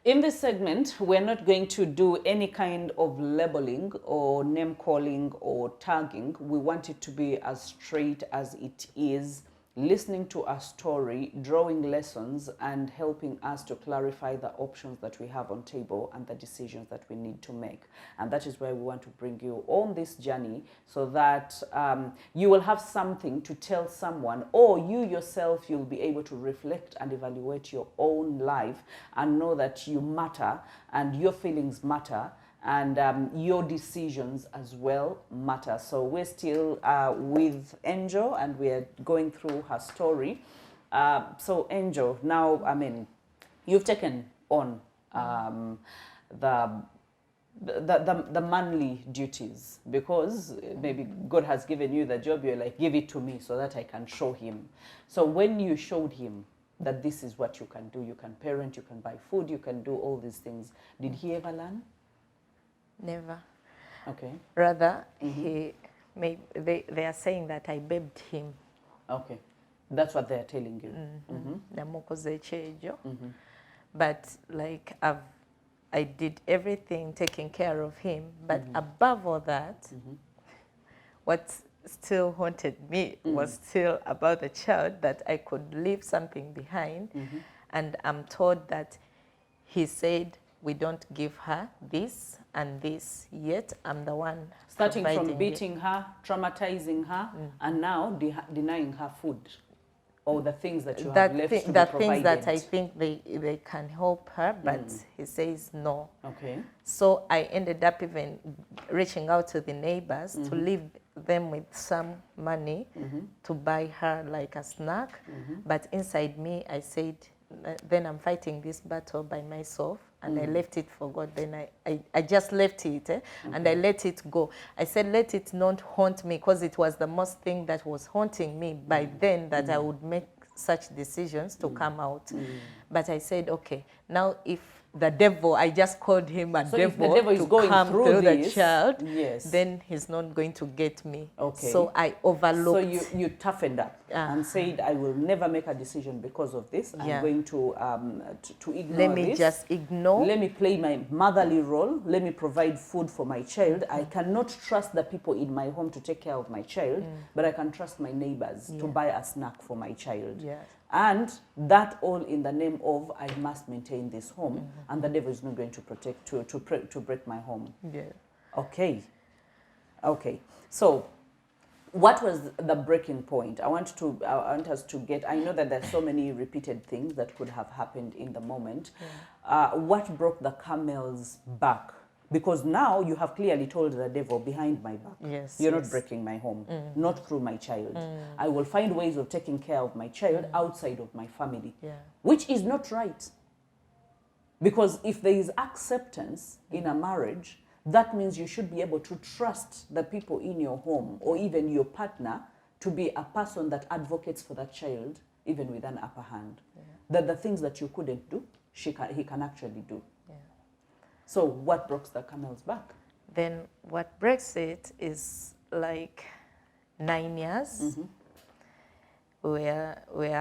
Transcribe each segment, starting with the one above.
In this segment, we're not going to do any kind of labeling or name calling or tagging. We want it to be as straight as it is, listening to a story, drawing lessons, and helping us to clarify the options that we have on table and the decisions that we need to make. And that is why we want to bring you on this journey, so that you will have something to tell someone, or you yourself, you'll be able to reflect and evaluate your own life and know that you matter and your feelings matter, and your decisions as well matter. So we're still with Angel, and we're going through her story. So Angel, now, I mean, you've taken on the manly duties, because maybe God has given you the job. You're like, give it to me so that I can show him. So when you showed him that this is what you can do, you can parent, you can buy food, you can do all these things, did he ever learn? Never. Okay. Rather, they are saying that I babbed him. Okay. That's what they're telling you. But like I did everything taking care of him. But above all that, what still haunted me was still about the child, that I could leave something behind. And I'm told that he said, we don't give her this and this, yet I'm the one starting from beating her, traumatizing her, and now denying her food, or the things that you have left to be provided. The things that I think they can help her, but he says no. Okay. So I ended up even reaching out to the neighbors to leave them with some money to buy her like a snack. But inside me, I said, then I'm fighting this battle by myself, and I left it for God. Then I just left it, and I let it go. I said, let it not haunt me, because it was the most thing that was haunting me by then, that I would make such decisions to come out. But I said, okay, now if the devil, I just called him a devil, if the devil is to going come through the child, yes, then he's not going to get me. Okay. So I overlooked. So you toughened up and said, I will never make a decision because of this. I'm going to ignore Let me this. just ignore. Let me play my motherly role. Let me provide food for my child. I cannot trust the people in my home to take care of my child, but I can trust my neighbors to buy a snack for my child. Yes. And that all in the name of, I must maintain this home, and the devil is not going to protect, to break my home. Yeah. Okay. Okay. So what was the breaking point? I want us to get, I know that there's so many repeated things that could have happened in the moment. What broke the camel's back? Because now you have clearly told the devil, behind my back, you're not breaking my home, not through my child. I will find ways of taking care of my child outside of my family, which is not right. Because if there is acceptance in a marriage, that means you should be able to trust the people in your home, or even your partner, to be a person that advocates for that child, even with an upper hand. That the things that you couldn't do, he can actually do. So what breaks the camel's back? Then what breaks it is like 9 years. We are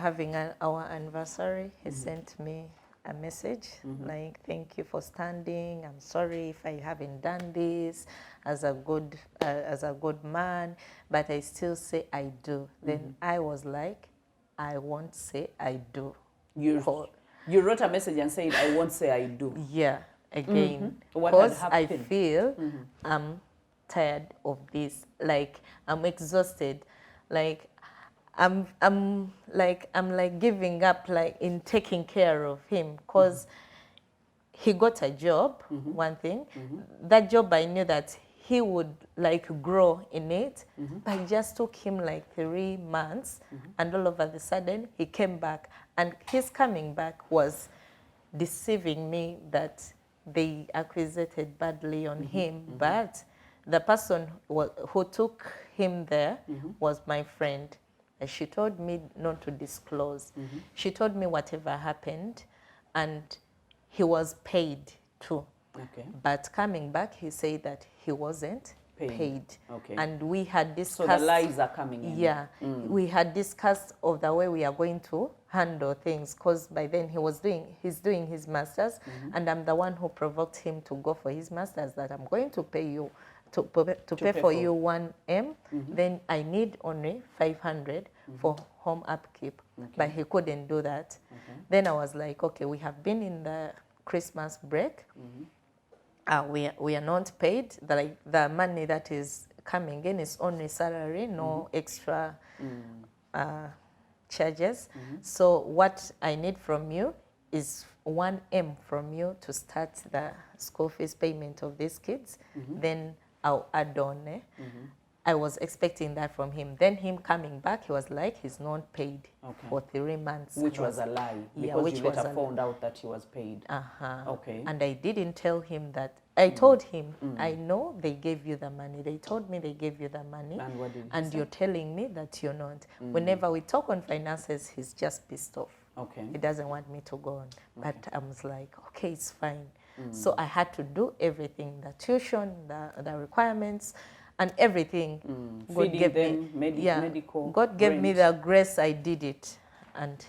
having our anniversary. He sent me a message like, thank you for standing. I'm sorry if I haven't done this as a good man, but I still say I do. Then I was like, I won't say I do. You wrote a message and said, I won't say I do. Yeah. Again, What because had I happened? feel I'm tired of this. Like, I'm exhausted. Like, I'm like giving up, like, in taking care of him, because he got a job. One thing, that job, I knew that he would like grow in it, but it just took him like 3 months, and all of a sudden he came back, and his coming back was deceiving me that they acquisited badly on him, but the person who took him there was my friend. And she told me not to disclose. She told me whatever happened, and he was paid too. Okay. But coming back, he said that he wasn't paid. Okay. And we had discussed... So the lies are coming in. Yeah. We had discussed of the way we are going to handle things, because by then he's doing his master's, and I'm the one who provoked him to go for his master's, that I'm going to pay you, to pay for you 1M, then I need only 500 for home upkeep. But he couldn't do that. Then I was like, okay, we have been in the Christmas break. We are not paid. The money that is coming in is only salary, no extra charges. So what I need from you is 1M from you to start the school fees payment of these kids. Then I'll add on. I was expecting that from him. Then him coming back, he was like, he's not paid for 3 months. Which was a lie, because you later found out that he was paid. Okay. And I didn't tell him that. I told him, I know they gave you the money. They told me they gave you the money. And what did he and say? You're telling me that you're not. Whenever we talk on finances, he's just pissed off. Okay. He doesn't want me to go on. But I was like, okay, it's fine. So I had to do everything, the tuition, the requirements, and everything. God gave me, medical. God gave me the grace. I did it, and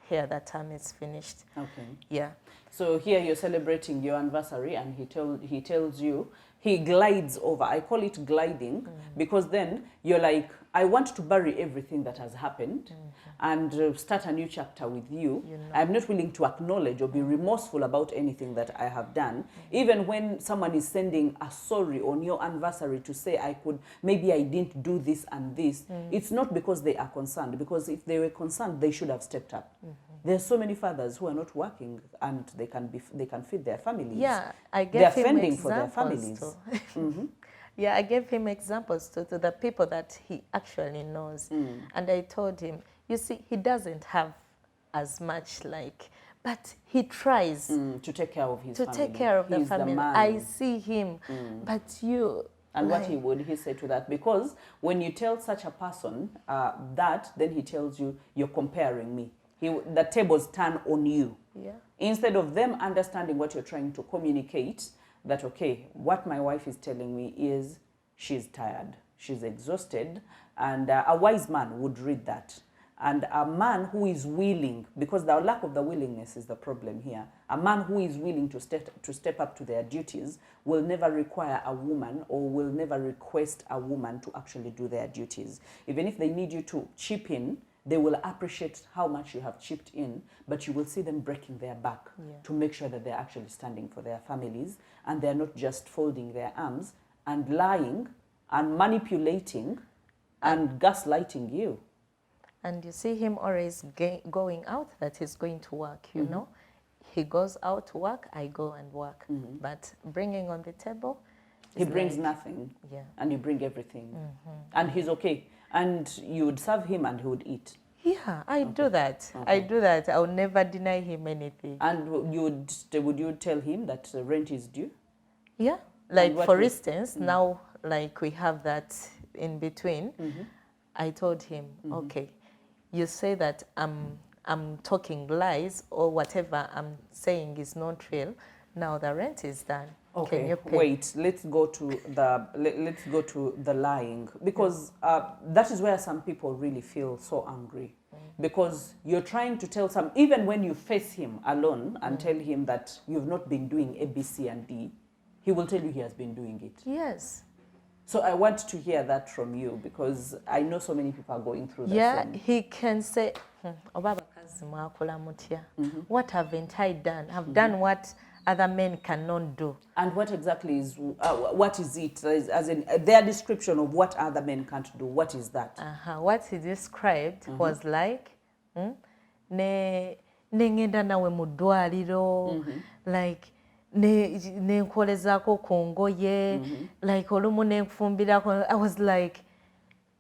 here the term is finished. Okay. Yeah. So here you're celebrating your anniversary, and he tells you, he glides over. I call it gliding because then you're like, I want to bury everything that has happened and start a new chapter with you. I'm not willing to acknowledge or be remorseful about anything that I have done. Even when someone is sending a sorry on your anniversary to say, maybe I didn't do this and this, it's not because they are concerned, because if they were concerned, they should have stepped up. There's so many fathers who are not working and they can feed their families. Yeah, I gave him fending for their families. Yeah, I gave him examples to the people that he actually knows. And I told him, you see, he doesn't have as much but he tries to take care of his family. To take care of the family. I see him, but you... And what would he say to that? Because when you tell such a person that, then he tells you, you're comparing me. The tables turn on you. Yeah. Instead of them understanding what you're trying to communicate, that, okay, what my wife is telling me is she's tired, she's exhausted, and a wise man would read that. And a man who is willing, because the lack of the willingness is the problem here, a man who is willing to step up to their duties will never require a woman or will never request a woman to actually do their duties. Even if they need you to chip in, they will appreciate how much you have chipped in, but you will see them breaking their back to make sure that they're actually standing for their families and they're not just folding their arms and lying and manipulating and gaslighting you. And you see him always going out that he's going to work, you know. He goes out to work, I go and work. But bringing on the table... He brings nothing, and you bring everything. And he's okay. And you would serve him and he would eat. Yeah, I do that. I do that. I will never deny him anything. And would you tell him that rent is due? Yeah. Like, for instance, now, like, we have that in between. I told him, okay, you say that I'm talking lies or whatever I'm saying is not real. Now the rent is done. Okay, can you pay? Wait. Let's go to the lying, because that is where some people really feel so angry, because you're trying to tell even when you face him alone and tell him that you've not been doing A, B, C, and D, he will tell you he has been doing it. Yes. So I want to hear that from you, because I know so many people are going through that. Yeah, same. he can say, what haven't I done? I've done what other men cannot do. And what exactly is, what is it? As in their description of what other men can't do, what is that? What he described was like, nengenda nawe mu ddwaliro, like, nenkolezaako ku ngoye, like olumu nenfumbirako. I was like,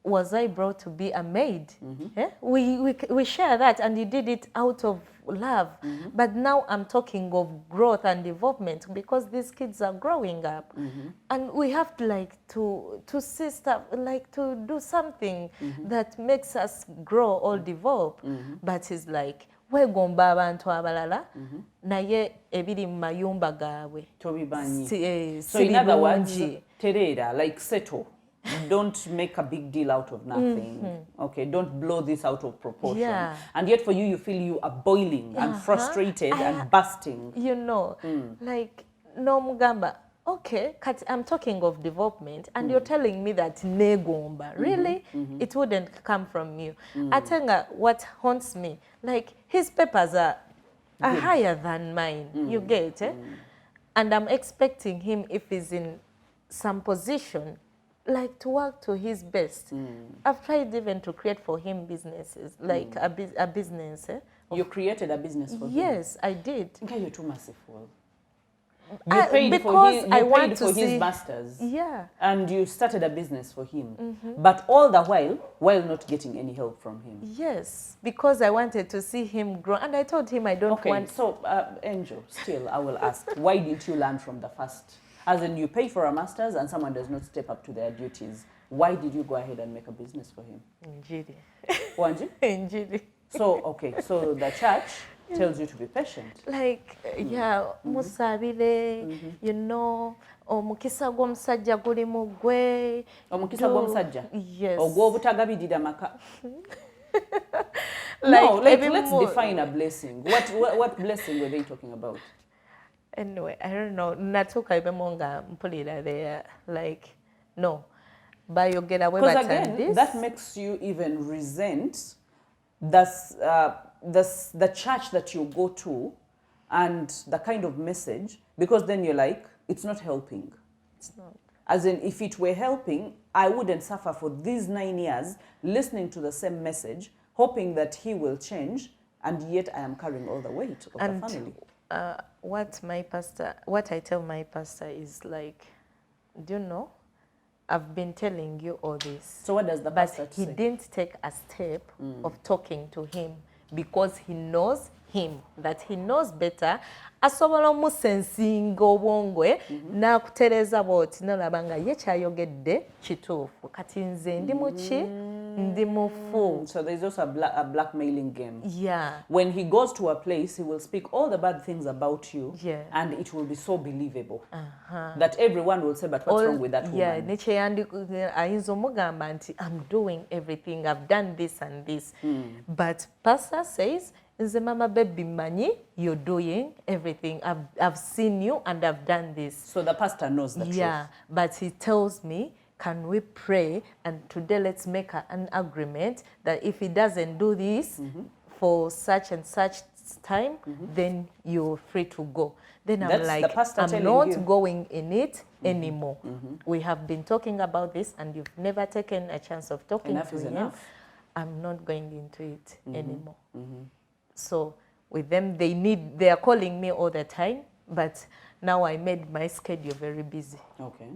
was I brought to be a maid? We share that, and he did it out of love. But now I'm talking of growth and development, because these kids are growing up, and we have to see stuff, like to do something that makes us grow or develop. But it's like, weegomba abantu abalala naye ebiri mu mayumba gaabwe tobimanyi. So in other words, terera, like settle. Don't make a big deal out of nothing. Okay, don't blow this out of proportion. Yeah. And yet for you, you feel you are boiling and frustrated and bursting. You know, like, no mugamba, okay, I'm talking of development, and you're telling me that negomba. Really? It wouldn't come from you. Atenga, what haunts me, like, his papers are higher than mine. You get it? And I'm expecting him, if he's in some position, like, to work to his best. I've tried even to create for him businesses, like a business. You created a business for him? Yes, I did. Okay, you're too merciful. You paid for his masters. Yeah. And you started a business for him. But all the while not getting any help from him. Yes, because I wanted to see him grow. And I told him I don't want... So, Angel, still, I will ask, why didn't you learn from the first? As in, you pay for a master's and someone does not step up to their duties. Why did you go ahead and make a business for him? Njiri. Wanji? Njiri. So, okay, so the church tells you to be patient. Like, yeah, musabire, you know, omukisa gw'omusajja guli mu ggwe. Omukisa gw'omusajja? Yes. Ogw'obutagabirira maka? Let's define a blessing. What blessing were they talking about? Anyway, I don't know. Natuka ibemonga mpulira there, like, no. But you get away with again, that makes you even resent the church that you go to and the kind of message, because then you're like, it's not helping. It's not. As in, if it were helping, I wouldn't suffer for these 9 years listening to the same message, hoping that he will change, and yet I am carrying all the weight of the family. What I tell my pastor is like, do you know, I've been telling you all this. So what does the pastor say? But he didn't take a step of talking to him, because he knows him, that he knows better. Asobola omusensinga obwongwe n'akutereza bw'oti n'olaba nga ye kyayogedde kituufu. Kati nze ndi mu ki? Ndi mufu. So there's also a blackmailing game. Yeah. When he goes to a place, he will speak all the bad things about you, yeah, and it will be so believable that everyone will say, but what's wrong with that woman? Yeah, ayinza omugamba nti, I'm doing everything, I've done this and this. But pastor says, nze mama baby manyi, you're doing everything. I've seen you and I've done this. So the pastor knows the truth. Yeah, but he tells me, can we pray, and today let's make an agreement that if he doesn't do this for such and such time, then you're free to go. Then I'm like, I'm not going in it anymore. We have been talking about this and you've never taken a chance of talking to him. Enough. I'm not going into it anymore. So with them, they are calling me all the time, but now I made my schedule very busy. Okay.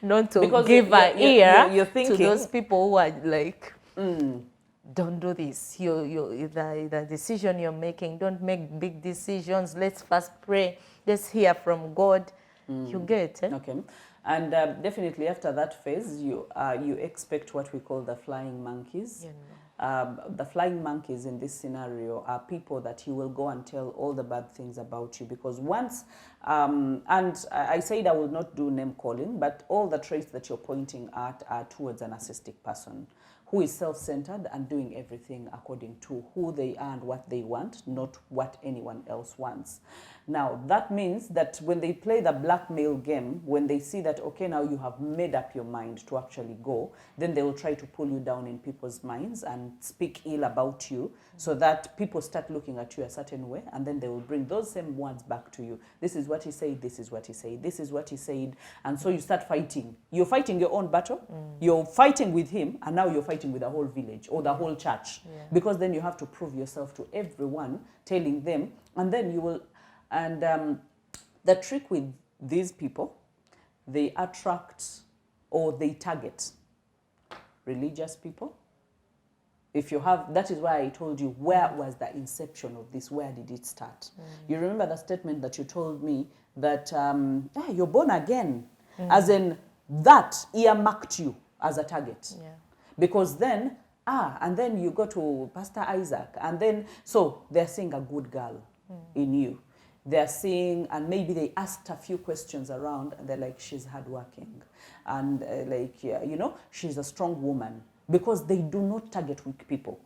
Not to give an ear to those people who are like, don't do this. The decision you're making, don't make big decisions. Let's first pray. Let's hear from God. You get it? Okay. And definitely after that phase, you expect what we call the flying monkeys. Yeah, no. The flying monkeys in this scenario are people that you will go and tell all the bad things about you, because once, and I said I will not do name calling, but all the traits that you're pointing at are towards a narcissistic person who is self-centered and doing everything according to who they are and what they want, not what anyone else wants. Now, that means that when they play the blackmail game, when they see that, okay, now you have made up your mind to actually go, then they will try to pull you down in people's minds and speak ill about you, so that people start looking at you a certain way, and then they will bring those same words back to you. This is what he said, this is what he said, this is what he said. And so you start fighting. You're fighting your own battle, you're fighting with him, and now you're fighting with the whole village or the whole church. Yeah. Because then you have to prove yourself to everyone, telling them, and then you will... And the trick with these people, they attract or they target religious people. If you have, that is why I told you, where was the inception of this? Where did it start? You remember the statement that you told me that you're born again, as in that earmarked you as a target. Yeah. Because then And then you go to Pastor Isaac, and then, so they're seeing a good girl in you. They're seeing, and maybe they asked a few questions around, and they're like, she's hardworking, and like, yeah, you know, she's a strong woman, because they do not target weak people.